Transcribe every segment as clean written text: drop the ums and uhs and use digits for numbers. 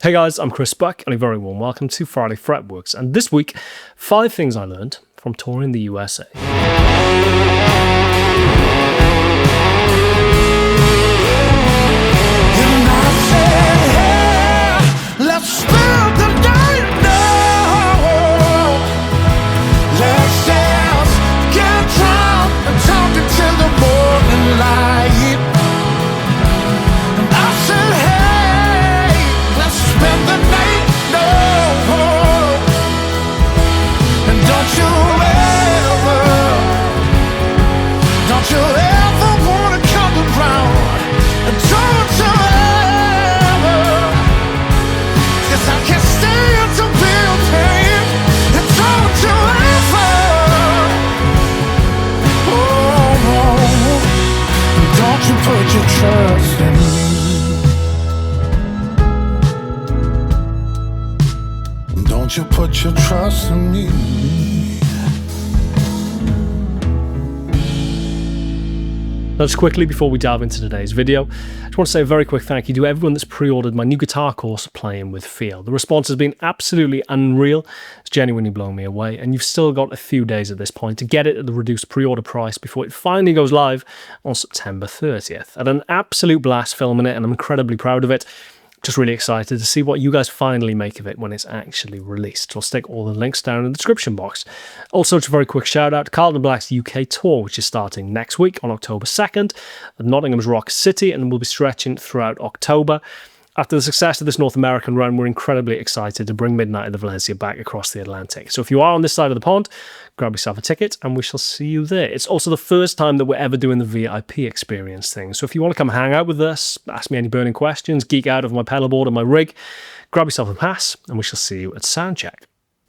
Hey guys, I'm Chris Buck and a very warm welcome to Friday Fretworks, and this week, 5 things I learned from touring the USA. Trust in me. Don't you put your trust in me. Now, just quickly before we dive into today's video, I just want to say a very quick thank you to everyone that's pre-ordered my new guitar course, Playing with Feel. The response has been absolutely unreal. It's genuinely blown me away, and you've still got a few days at this point to get it at the reduced pre-order price before it finally goes live on September 30th. I had an absolute blast filming it, and I'm incredibly proud of it. Just really excited to see what you guys finally make of it when it's actually released. I'll stick all the links down in the description box. Also, just a very quick shout out to Cardi Black's UK tour, which is starting next week on October 2nd at Nottingham's Rock City and will be stretching throughout October. After the success of this North American run, we're incredibly excited to bring Midnight at the Valencia back across the Atlantic. So if you are on this side of the pond, grab yourself a ticket and we shall see you there. It's also the first time that we're ever doing the VIP experience thing. So if you want to come hang out with us, ask me any burning questions, geek out over my pedalboard and my rig, grab yourself a pass and we shall see you at Soundcheck.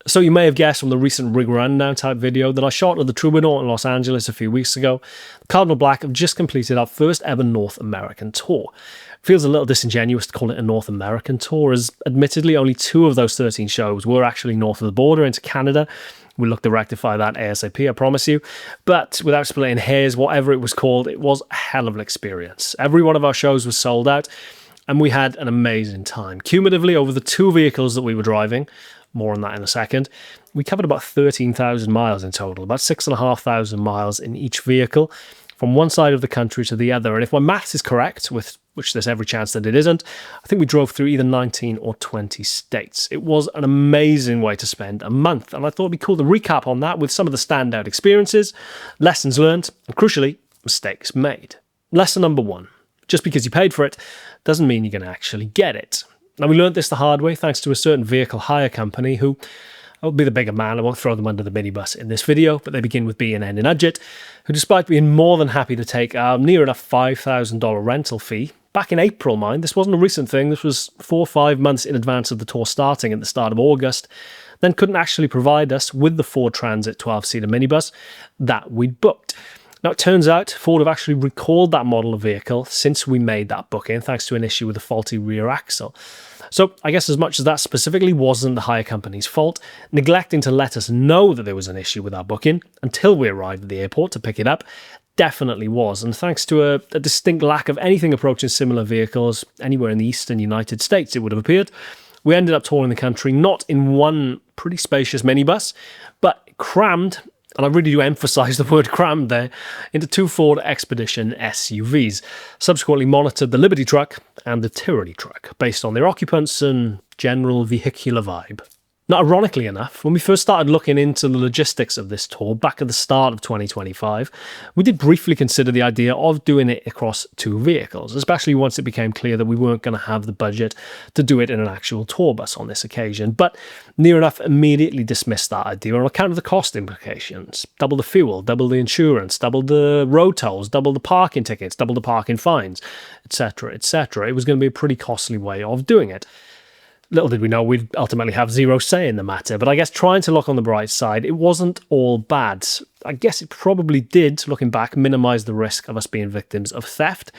So you may have guessed from the recent rig rundown type video that I shot at the Troubadour in Los Angeles a few weeks ago. Cardinal Black have just completed our first ever North American tour. Feels a little disingenuous to call it a North American tour, as admittedly only 2 of those 13 shows were actually north of the border into Canada. We'll look to rectify that ASAP, I promise you. But without splitting hairs, whatever it was called, it was a hell of an experience. Every one of our shows was sold out, and we had an amazing time. Cumulatively, over the 2 vehicles that we were driving, more on that in a second, we covered about 13,000 miles in total, about 6,500 miles in each vehicle, from one side of the country to the other. And if my maths is correct, with which there's every chance that it isn't, I think we drove through either 19 or 20 states. It was an amazing way to spend a month, and I thought it'd be cool to recap on that with some of the standout experiences, lessons learned, and crucially, mistakes made. Lesson number 1. Just because you paid for it doesn't mean you're going to actually get it. Now, we learned this the hard way thanks to a certain vehicle hire company who, I'll be the bigger man, I won't throw them under the minibus in this video, but they begin with B and end in Udget, who, despite being more than happy to take our near enough $5,000 rental fee, back in April, mind, this wasn't a recent thing, this was 4 or 5 months in advance of the tour starting at the start of August, then couldn't actually provide us with the Ford Transit 12-seater minibus that we'd booked. Now, it turns out Ford have actually recalled that model of vehicle since we made that booking, thanks to an issue with a faulty rear axle. So I guess as much as that specifically wasn't the hire company's fault, neglecting to let us know that there was an issue with our booking until we arrived at the airport to pick it up definitely was. And thanks to a distinct lack of anything approaching similar vehicles anywhere in the eastern United States, it would have appeared, we ended up touring the country not in one pretty spacious minibus, but crammed, and I really do emphasise the word crammed there, into 2 Ford Expedition SUVs, subsequently monitored the Liberty truck and the Tyranny truck, based on their occupants and general vehicular vibe. Now, ironically enough, when we first started looking into the logistics of this tour back at the start of 2025, we did briefly consider the idea of doing it across 2 vehicles, especially once it became clear that we weren't going to have the budget to do it in an actual tour bus on this occasion. But near enough immediately dismissed that idea on account of the cost implications. Double the fuel, double the insurance, double the road tolls, double the parking tickets, double the parking fines, etc., etc. It was going to be a pretty costly way of doing it. Little did we know we'd ultimately have zero say in the matter, but I guess trying to look on the bright side, it wasn't all bad. I guess it probably did, looking back, minimise the risk of us being victims of theft,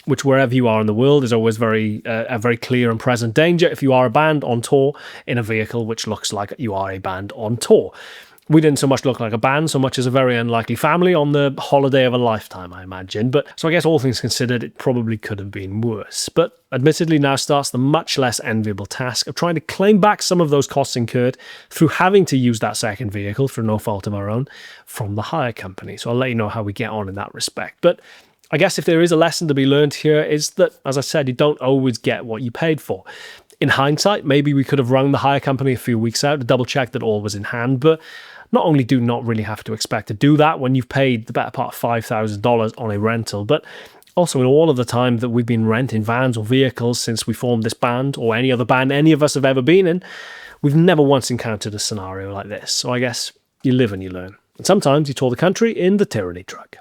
which wherever you are in the world is always a very clear and present danger if you are a band on tour in a vehicle which looks like you are a band on tour. We didn't so much look like a band so much as a very unlikely family on the holiday of a lifetime, I imagine. But so I guess all things considered, it probably could have been worse. But admittedly, now starts the much less enviable task of trying to claim back some of those costs incurred through having to use that second vehicle for no fault of our own from the hire company. So I'll let you know how we get on in that respect. But I guess if there is a lesson to be learned here is that, as I said, you don't always get what you paid for. In hindsight, maybe we could have rung the hire company a few weeks out to double check that all was in hand, but not only do you not really have to expect to do that when you've paid the better part of $5,000 on a rental, but also in all of the time that we've been renting vans or vehicles since we formed this band, or any other band any of us have ever been in, we've never once encountered a scenario like this. So I guess you live and you learn. And sometimes you tour the country in the tyranny truck.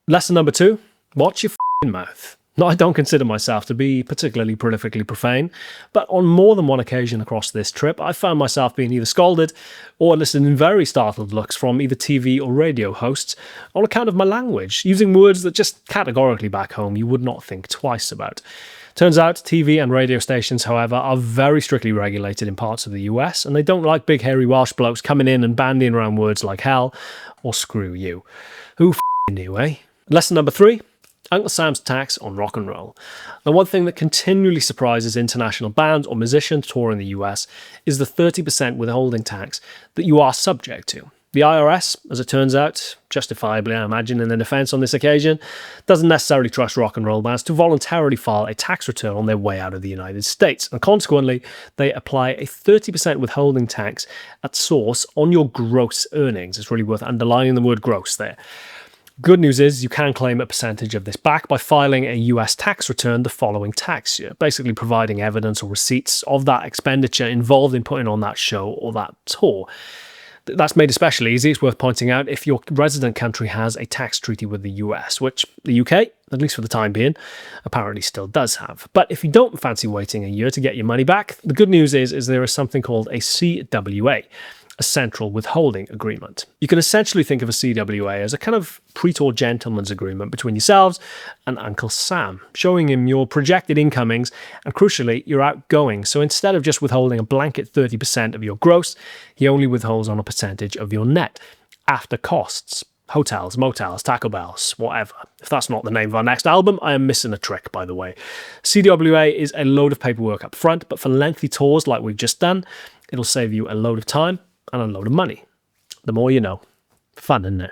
Lesson number 2, watch your f***ing mouth. Now, I don't consider myself to be particularly prolifically profane, but on more than one occasion across this trip, I found myself being either scolded or eliciting very startled looks from either TV or radio hosts on account of my language, using words that just categorically back home you would not think twice about. Turns out TV and radio stations, however, are very strictly regulated in parts of the US, and they don't like big hairy Welsh blokes coming in and bandying around words like hell or screw you. Who f***ing knew, eh? Lesson number 3. Uncle Sam's tax on rock and roll. Now, one thing that continually surprises international bands or musicians touring the US is the 30% withholding tax that you are subject to. The IRS, as it turns out, justifiably I imagine in their defense on this occasion, doesn't necessarily trust rock and roll bands to voluntarily file a tax return on their way out of the United States, and consequently they apply a 30% withholding tax at source on your gross earnings. It's really worth underlining the word gross there. Good news is you can claim a percentage of this back by filing a US tax return the following tax year, basically providing evidence or receipts of that expenditure involved in putting on that show or that tour. That's made especially easy, it's worth pointing out, if your resident country has a tax treaty with the US, which the UK, at least for the time being, apparently still does have. But if you don't fancy waiting a year to get your money back, the good news is there is something called a CWA, a central withholding agreement. You can essentially think of a CWA as a kind of pre-tour gentleman's agreement between yourselves and Uncle Sam, showing him your projected incomings and, crucially, your outgoings. So instead of just withholding a blanket 30% of your gross, he only withholds on a percentage of your net, after costs. Hotels, motels, Taco Bells, whatever. If that's not the name of our next album, I am missing a trick, by the way. CWA is a load of paperwork up front, but for lengthy tours like we've just done, it'll save you a load of time and a load of money. The more you know. Fun, isn't it?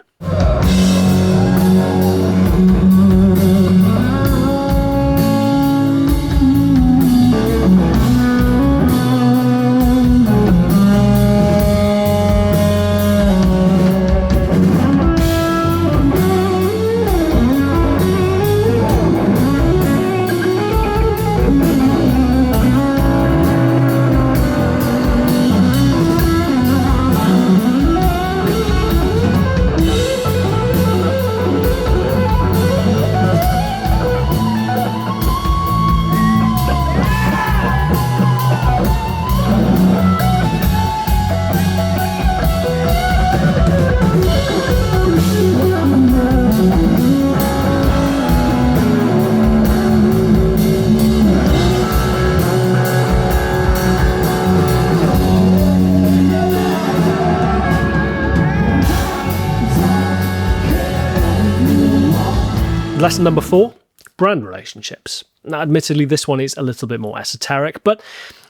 Lesson number 4, brand relationships. Now, admittedly, this one is a little bit more esoteric, but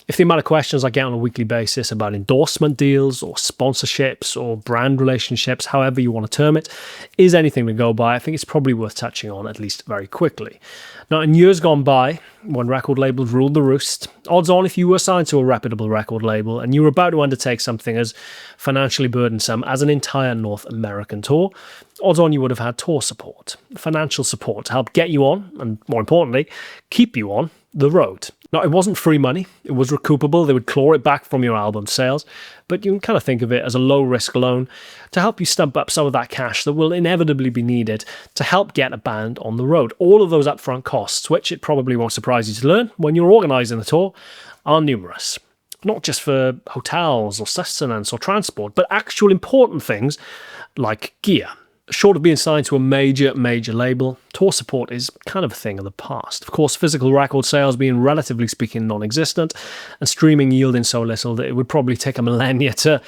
if the amount of questions I get on a weekly basis about endorsement deals or sponsorships or brand relationships, however you want to term it, is anything to go by, I think it's probably worth touching on, at least very quickly. Now, in years gone by, when record labels ruled the roost, odds on if you were signed to a reputable record label and you were about to undertake something as financially burdensome as an entire North American tour, odds on you would have had tour support, financial support to help get you on, and more importantly, keep you on the road. Now, it wasn't free money, it was recoupable, they would claw it back from your album sales, but you can kind of think of it as a low-risk loan to help you stump up some of that cash that will inevitably be needed to help get a band on the road. All of those upfront costs, which it probably won't surprise you to learn when you're organising the tour, are numerous. Not just for hotels or sustenance or transport, but actual important things like gear. Short of being signed to a major label, tour support is kind of a thing of the past. Of course, physical record sales being relatively speaking non-existent, and streaming yielding so little that it would probably take a millennia to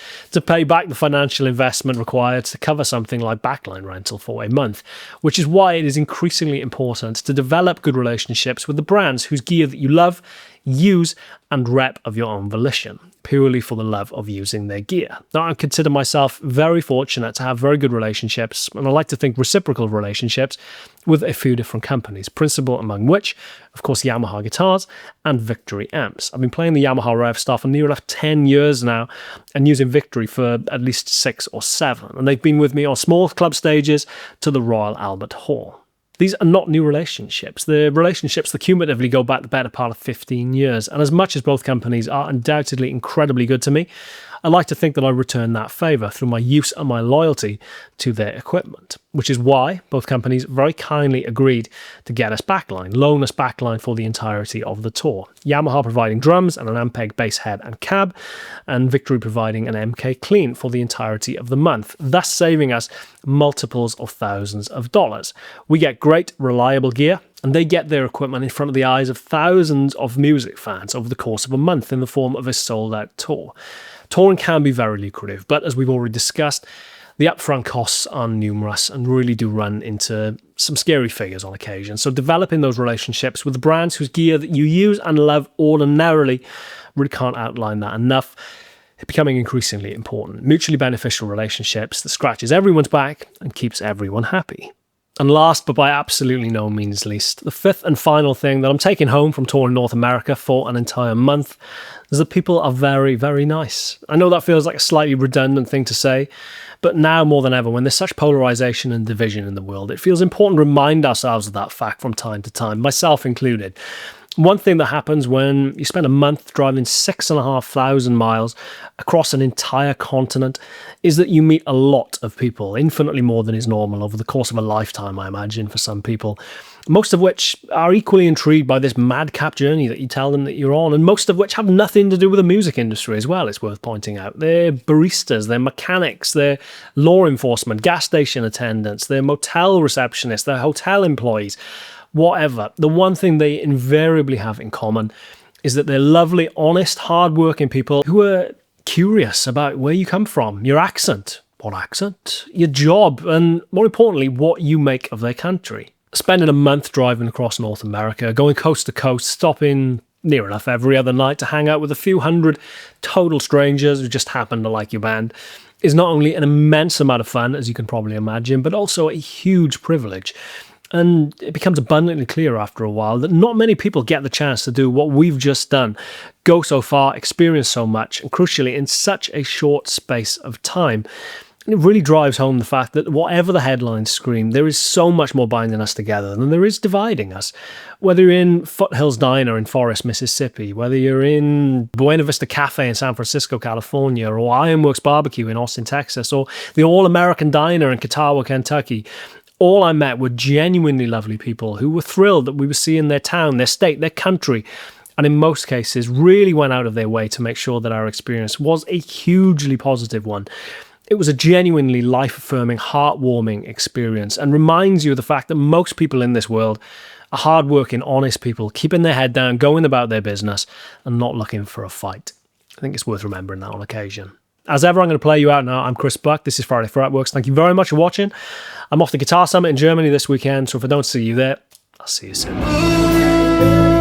pay back the financial investment required to cover something like backline rental for a month, which is why it is increasingly important to develop good relationships with the brands whose gear that you love, use and rep of your own volition, purely for the love of using their gear. Now, I consider myself very fortunate to have very good relationships, and I like to think reciprocal relationships, with a few different companies, principal among which, of course, Yamaha guitars and Victory amps. I've been playing the Yamaha Rev Star for near enough 10 years now, and using Victory for at least 6 or 7, and they've been with me on small club stages to the Royal Albert Hall. These are not new relationships. The relationships that cumulatively go back the better part of 15 years. And as much as both companies are undoubtedly incredibly good to me, I like to think that I return that favour through my use and my loyalty to their equipment, which is why both companies very kindly agreed to get us backline, loan us backline for the entirety of the tour. Yamaha providing drums and an Ampeg bass head and cab, and Victory providing an MK clean for the entirety of the month, thus saving us multiples of thousands of dollars. We get great, reliable gear, and they get their equipment in front of the eyes of thousands of music fans over the course of a month in the form of a sold-out tour. Touring can be very lucrative, but as we've already discussed, the upfront costs are numerous and really do run into some scary figures on occasion. So developing those relationships with the brands whose gear that you use and love ordinarily, really can't outline that enough. It's becoming increasingly important. Mutually beneficial relationships that scratches everyone's back and keeps everyone happy. And last, but by absolutely no means least, the fifth and final thing that I'm taking home from touring North America for an entire month is that people are very, very nice. I know that feels like a slightly redundant thing to say, but now more than ever, when there's such polarization and division in the world, it feels important to remind ourselves of that fact from time to time, myself included. One thing that happens when you spend a month driving 6,500 miles across an entire continent is that you meet a lot of people, infinitely more than is normal over the course of a lifetime, I imagine, for some people, most of which are equally intrigued by this madcap journey that you tell them that you're on, and most of which have nothing to do with the music industry as well, it's worth pointing out. They're baristas, they're mechanics, they're law enforcement, gas station attendants, they're motel receptionists, they're hotel employees. Whatever, the one thing they invariably have in common is that they're lovely, honest, hard-working people who are curious about where you come from, your accent, what accent, your job, and more importantly, what you make of their country. Spending a month driving across North America, going coast to coast, stopping near enough every other night to hang out with a few hundred total strangers who just happen to like your band, is not only an immense amount of fun, as you can probably imagine, but also a huge privilege. And it becomes abundantly clear after a while that not many people get the chance to do what we've just done, go so far, experience so much, and crucially, in such a short space of time. And it really drives home the fact that whatever the headlines scream, there is so much more binding us together than there is dividing us. Whether you're in Foothills Diner in Forest, Mississippi, whether you're in Buena Vista Cafe in San Francisco, California, or Ironworks Barbecue in Austin, Texas, or the All-American Diner in Catawba, Kentucky, all I met were genuinely lovely people who were thrilled that we were seeing their town, their state, their country, and in most cases really went out of their way to make sure that our experience was a hugely positive one. It was a genuinely life-affirming, heartwarming experience, and reminds you of the fact that most people in this world are hard-working, honest people, keeping their head down, going about their business, and not looking for a fight. I think it's worth remembering that on occasion. As ever, I'm going to play you out now. I'm Chris Buck. This is Friday Fretworks. Thank you very much for watching. I'm off the Guitar Summit in Germany this weekend, so if I don't see you there, I'll see you soon.